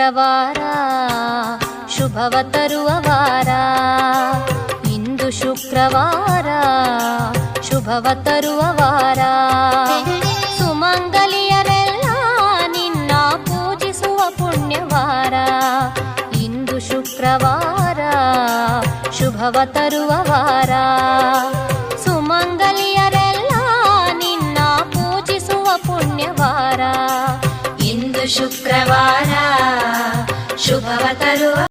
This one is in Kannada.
ಶುಕ್ರವಾರ ಶುಭವ ತರುವ ವಾರ. ಇಂದು ಶುಕ್ರವಾರ ಶುಭವ ತರುವ ವಾರ. ಸುಮಂಗಲಿಯರೆಲ್ಲ ನಿನ್ನ ಪೂಜಿಸುವ ಪುಣ್ಯವಾರ. ಇಂದು ಶುಕ್ರವಾರ ಶುಭವ ತರುವ ವಾರ. ಸುಮಂಗಲಿಯರೆಲ್ಲ ನಿನ್ನ ಪೂಜಿಸುವ ಪುಣ್ಯವಾರ. ಇಂದು ಶುಕ್ರವಾರ ಶುಭವ ತರುವ